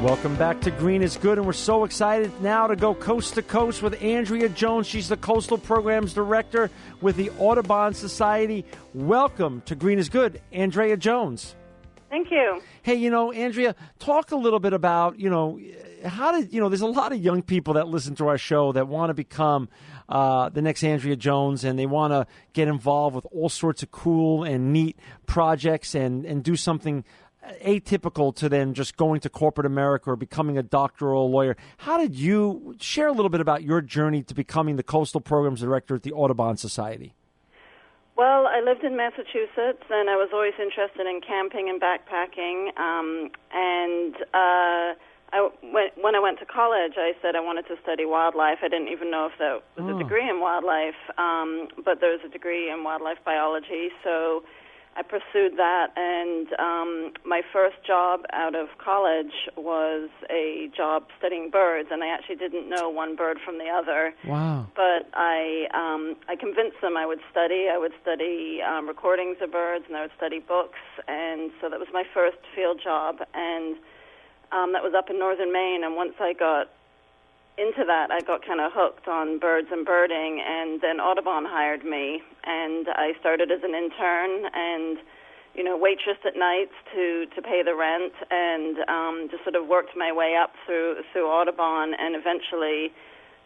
Welcome back to Green is Good, and we're so excited now to go coast to coast with Andrea Jones. She's the Coastal Programs Director with the Audubon Society. Welcome to Green is Good, Andrea Jones. Thank you. Hey, Andrea, talk a little bit about, there's a lot of young people that listen to our show that want to become the next Andrea Jones, and they want to get involved with all sorts of cool and neat projects and do something atypical to then just going to corporate America or becoming a doctor or a lawyer. How did you share a little bit about your journey to becoming the Coastal Programs Director at the Audubon Society? Well, I lived in Massachusetts, and I was always interested in camping and backpacking. When I went to college, I said I wanted to study wildlife. I didn't even know if that was a degree in wildlife, but there was a degree in wildlife biology, so I pursued that, and my first job out of college was a job studying birds, and I actually didn't know one bird from the other. Wow. But I convinced them I would study. I would study recordings of birds, and I would study books, and so that was my first field job, and that was up in northern Maine, and once I got into that, I got kind of hooked on birds and birding, and then Audubon hired me, and I started as an intern and, waitressed at nights to pay the rent, and just sort of worked my way up through Audubon, and eventually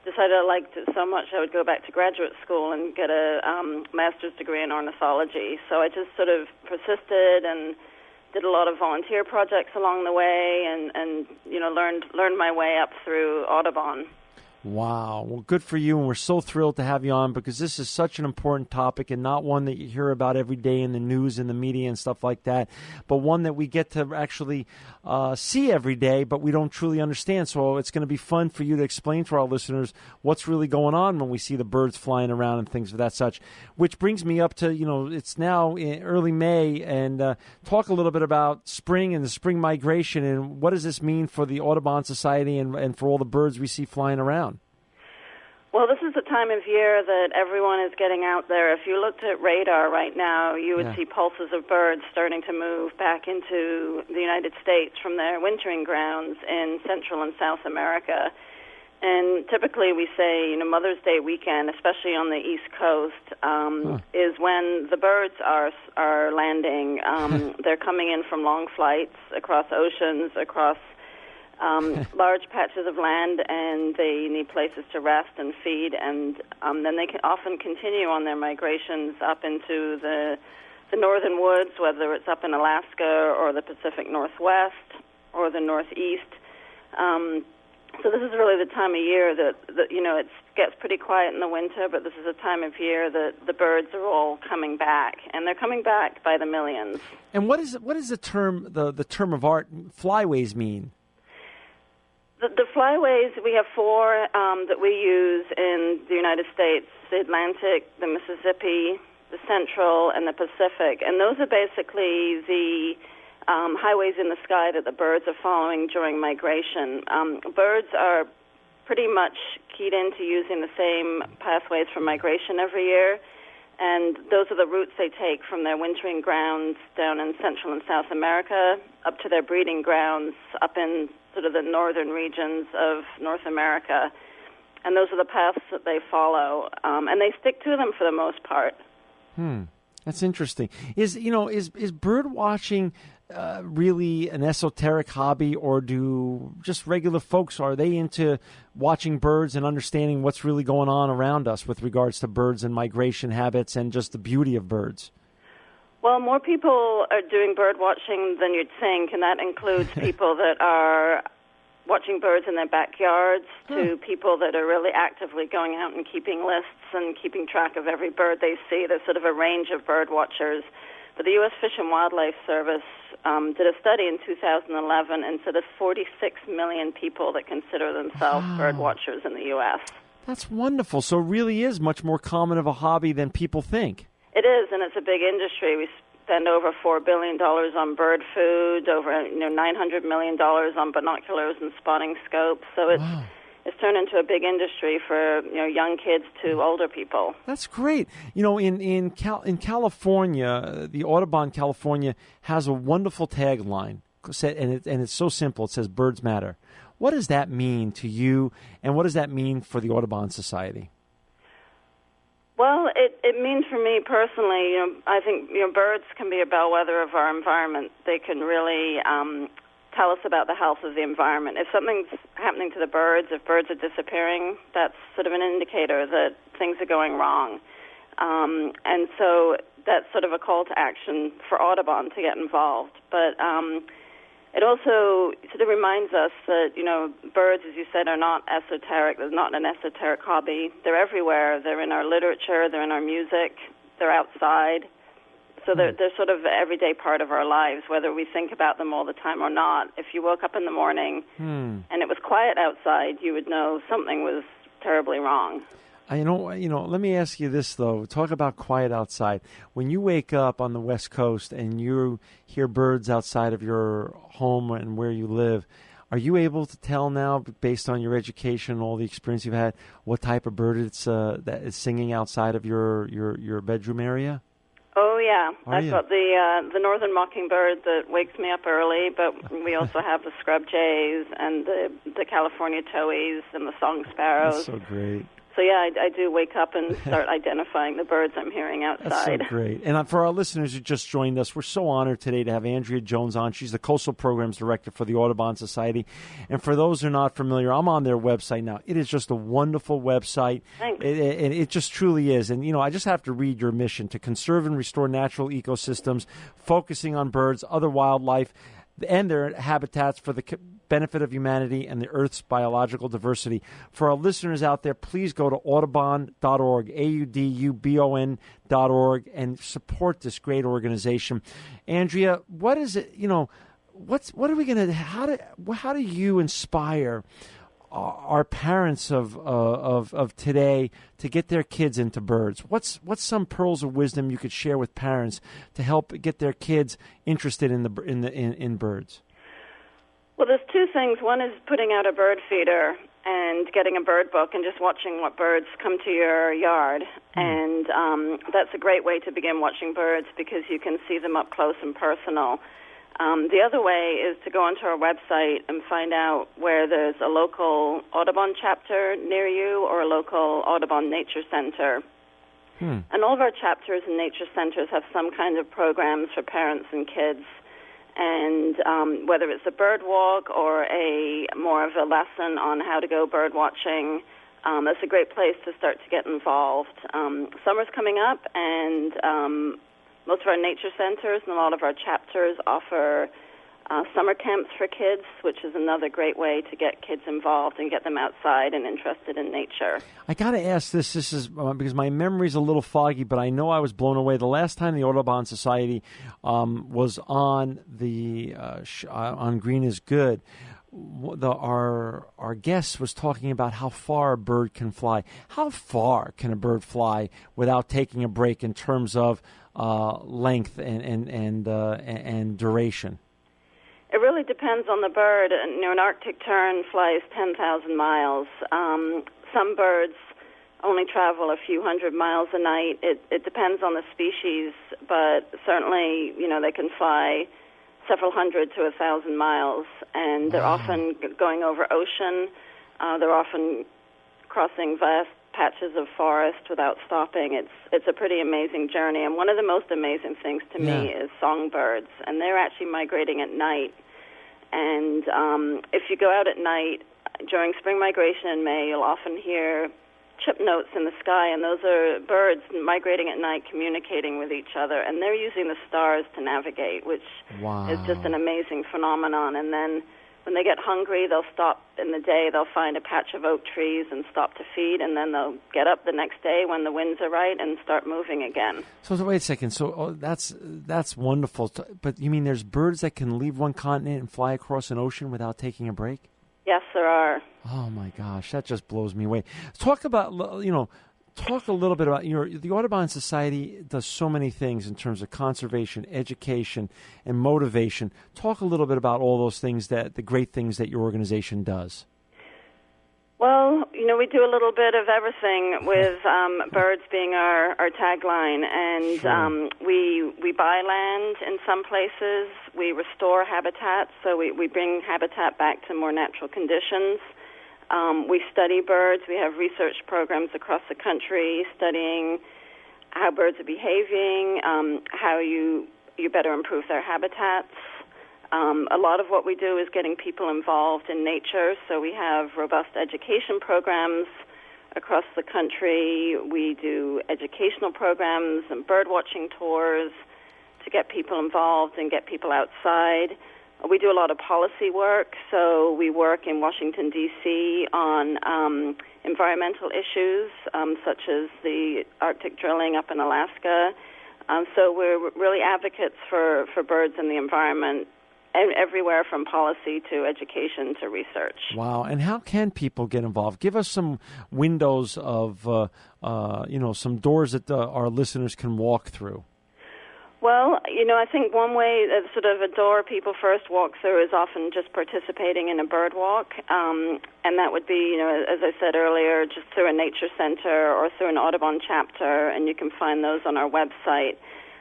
decided I liked it so much I would go back to graduate school and get a master's degree in ornithology. So I just sort of persisted and did a lot of volunteer projects along the way, and learned my way up through Audubon. Wow. Well, good for you, and we're so thrilled to have you on because this is such an important topic and not one that you hear about every day in the news and the media and stuff like that, but one that we get to actually see every day, but we don't truly understand. So it's going to be fun for you to explain to our listeners what's really going on when we see the birds flying around and things of that such, which brings me up to, it's now in early May, and talk a little bit about spring and the spring migration, and what does this mean for the Audubon Society and for all the birds we see flying around? Well, this is the time of year that everyone is getting out there. If you looked at radar right now, you would see pulses of birds starting to move back into the United States from their wintering grounds in Central and South America. And typically we say, Mother's Day weekend, especially on the East Coast, is when the birds are landing. They're coming in from long flights across oceans, across large patches of land, and they need places to rest and feed, and then they can often continue on their migrations up into the northern woods, whether it's up in Alaska or the Pacific Northwest or the Northeast. So this is really the time of year that it gets pretty quiet in the winter, but this is a time of year that the birds are all coming back, and they're coming back by the millions. And what is the term of art flyways mean? The flyways, we have four that we use in the United States: the Atlantic, the Mississippi, the Central, and the Pacific. And those are basically the highways in the sky that the birds are following during migration. Birds are pretty much keyed into using the same pathways for migration every year, and those are the routes they take from their wintering grounds down in Central and South America up to their breeding grounds up in sort of the northern regions of North America. And those are the paths that they follow, and they stick to them for the most part. That's interesting. Is bird watching really an esoteric hobby, or do just regular folks, are they into watching birds and understanding what's really going on around us with regards to birds and migration habits and just the beauty of birds? Well, more people are doing bird watching than you'd think, and that includes people that are watching birds in their backyards to people that are really actively going out and keeping lists and keeping track of every bird they see. There's sort of a range of bird watchers. But the U.S. Fish and Wildlife Service did a study in 2011 and said there's 46 million people that consider themselves bird watchers in the U.S. That's wonderful. So it really is much more common of a hobby than people think. It is, and it's a big industry. We spend over $4 billion on bird food, over $900 million on binoculars and spotting scopes. So it's turned into a big industry for young kids to older people. That's great. In California, the Audubon California has a wonderful tagline and it's so simple. It says birds matter. What does that mean to you, and what does that mean for the Audubon Society? Well, it means for me personally, I think birds can be a bellwether of our environment. They can really tell us about the health of the environment. If something's happening to the birds, if birds are disappearing, that's sort of an indicator that things are going wrong. And so that's sort of a call to action for Audubon to get involved. But it also sort of reminds us that, birds, as you said, are not esoteric. There's not an esoteric hobby. They're everywhere. They're in our literature. They're in our music. They're outside. So they're sort of an everyday part of our lives, whether we think about them all the time or not. If you woke up in the morning and it was quiet outside, you would know something was terribly wrong. Let me ask you this, though. Talk about quiet outside. When you wake up on the West Coast and you hear birds outside of your home and where you live, are you able to tell now, based on your education and all the experience you've had, what type of bird that is singing outside of your bedroom area? Oh, yeah. I've got the northern mockingbird that wakes me up early, but we also have the scrub jays and the California towhees and the song sparrows. That's so great. So, yeah, I do wake up and start identifying the birds I'm hearing outside. That's so great. And for our listeners who just joined us, we're so honored today to have Andrea Jones on. She's the Coastal Programs Director for the Audubon Society. And for those who are not familiar, I'm on their website now. It is just a wonderful website. Thanks. It just truly is. And, I just have to read your mission: to conserve and restore natural ecosystems, focusing on birds, other wildlife, and their habitats for the benefit of humanity and the Earth's biological diversity. For our listeners out there, please go to audubon.org, audubon.org, and support this great organization. Andrea, what is it? What are we going to? How do you inspire our parents of today to get their kids into birds? What's some pearls of wisdom you could share with parents to help get their kids interested in birds? Well, there's two things. One is putting out a bird feeder and getting a bird book and just watching what birds come to your yard. And that's a great way to begin watching birds because you can see them up close and personal. The other way is to go onto our website and find out where there's a local Audubon chapter near you or a local Audubon Nature Center. And all of our chapters and nature centers have some kind of programs for parents and kids. And whether it's a bird walk or more of a lesson on how to go bird watching, that's a great place to start to get involved. Summer's coming up, and most of our nature centers and a lot of our chapters offer summer camps for kids, which is another great way to get kids involved and get them outside and interested in nature. I got to ask this. This is because my memory's a little foggy, but I know I was blown away. The last time the Audubon Society was on on Green is Good, our guest was talking about how far a bird can fly. How far can a bird fly without taking a break in terms of length and duration? It really depends on the bird. An Arctic tern flies 10,000 miles. Some birds only travel a few hundred miles a night. It depends on the species, but certainly, they can fly several hundred to 1,000 miles, and they're often going over ocean. They're often crossing vast patches of forest without stopping. It's a pretty amazing journey, and one of the most amazing things to me is songbirds, and they're actually migrating at night. And if you go out at night during spring migration in May, you'll often hear chip notes in the sky, and those are birds migrating at night, communicating with each other, and they're using the stars to navigate, which is just an amazing phenomenon. And then when they get hungry, they'll stop in the day, they'll find a patch of oak trees and stop to feed, and then they'll get up the next day when the winds are right and start moving again. So wait a second. So that's wonderful. But you mean there's birds that can leave one continent and fly across an ocean without taking a break? Yes, there are. Oh, my gosh. That just blows me away. Talk a little bit about the Audubon Society does so many things in terms of conservation, education, and motivation. Talk a little bit about all those things, the great things that your organization does. Well, we do a little bit of everything with birds being our tagline, and Sure. we buy land in some places. We restore habitat, so we bring habitat back to more natural conditions. We study birds. We have research programs across the country studying how birds are behaving, how you better improve their habitats. A lot of what we do is getting people involved in nature, so we have robust education programs across the country. We do educational programs and bird watching tours to get people involved and get people outside. We do a lot of policy work, so we work in Washington, D.C. on environmental issues, such as the Arctic drilling up in Alaska. So we're really advocates for birds and the environment, everywhere from policy to education to research. Wow. And how can people get involved? Give us some windows of, some doors that our listeners can walk through. Well, I think one way, sort of a door people first walk through is often just participating in a bird walk. And that would be, as I said earlier, just through a nature center or through an Audubon chapter, and you can find those on our website.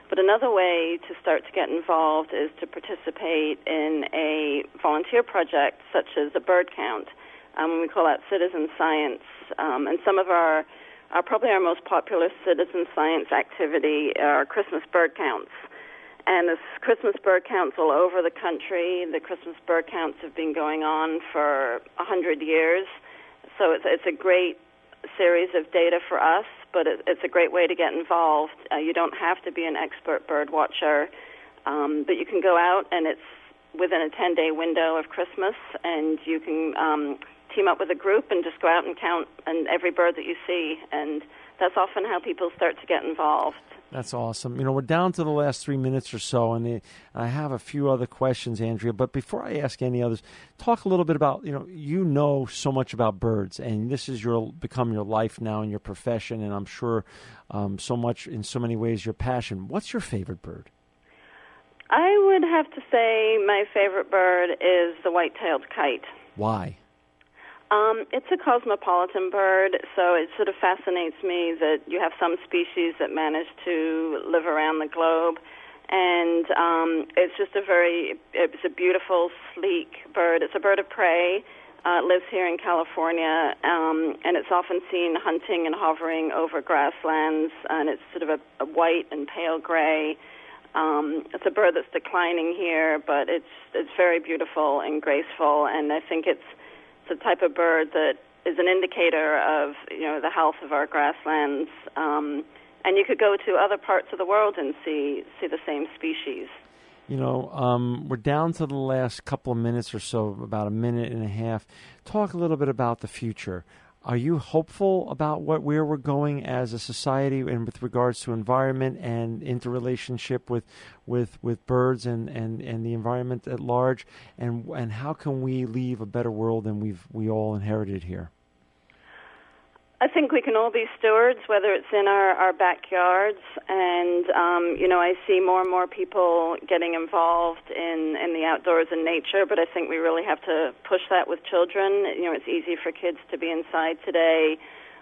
But another way to start to get involved is to participate in a volunteer project such as a bird count. We call that citizen science. And some of probably our most popular citizen science activity are Christmas bird counts. And there's Christmas bird counts all over the country. The Christmas bird counts have been going on for 100 years. So it's a great series of data for us, but it's a great way to get involved. You don't have to be an expert bird watcher, but you can go out, and it's within a 10-day window of Christmas, and you can team up with a group and just go out and count every bird that you see, and that's often how people start to get involved. That's awesome. We're down to the last 3 minutes or so, and I have a few other questions, Andrea. But before I ask any others, talk a little bit about, you know so much about birds, and this is become your life now and your profession, and I'm sure so much, in so many ways, your passion. What's your favorite bird? I would have to say my favorite bird is the white-tailed kite. Why? It's a cosmopolitan bird, so it sort of fascinates me that you have some species that manage to live around the globe, and it's just it's a beautiful, sleek bird. It's a bird of prey. It lives here in California, and it's often seen hunting and hovering over grasslands, and it's sort of a white and pale gray. It's a bird that's declining here, but it's very beautiful and graceful, and I think it's the type of bird that is an indicator of the health of our grasslands, and you could go to other parts of the world and see the same species. We're down to the last couple of minutes or so, about a minute and a half. Talk a little bit about the future. Are you hopeful about where we're going as a society and with regards to environment and interrelationship with birds and the environment at large? And how can we leave a better world than we all inherited here? I think we can all be stewards, whether it's in our backyards, and I see more and more people getting involved in the outdoors and nature, but I think we really have to push that with children. It's easy for kids to be inside today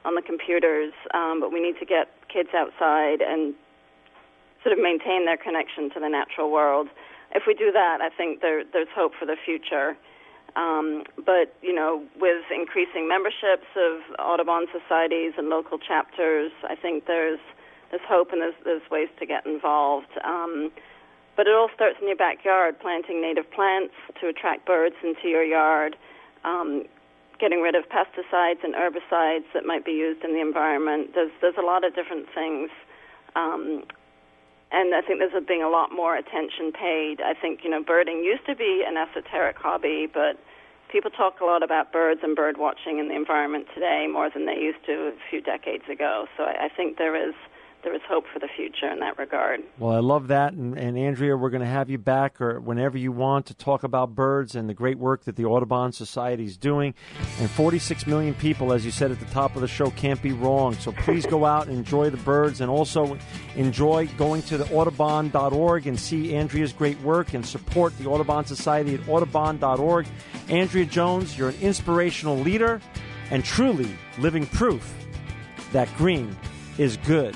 on the computers, but we need to get kids outside and sort of maintain their connection to the natural world. If we do that, I think there's hope for the future. But, with increasing memberships of Audubon societies and local chapters, I think there's hope and there's ways to get involved. But it all starts in your backyard, planting native plants to attract birds into your yard, getting rid of pesticides and herbicides that might be used in the environment. There's a lot of different things. And I think there's being a lot more attention paid. I think, birding used to be an esoteric hobby, but people talk a lot about birds and bird watching in the environment today more than they used to a few decades ago. So I think there is hope for the future in that regard. Well, I love that. And Andrea, we're going to have you back or whenever you want to talk about birds and the great work that the Audubon Society is doing. And 46 million people, as you said at the top of the show, can't be wrong. So please go out and enjoy the birds and also enjoy going to the Audubon.org and see Andrea's great work and support the Audubon Society at Audubon.org. Andrea Jones, you're an inspirational leader and truly living proof that green is good.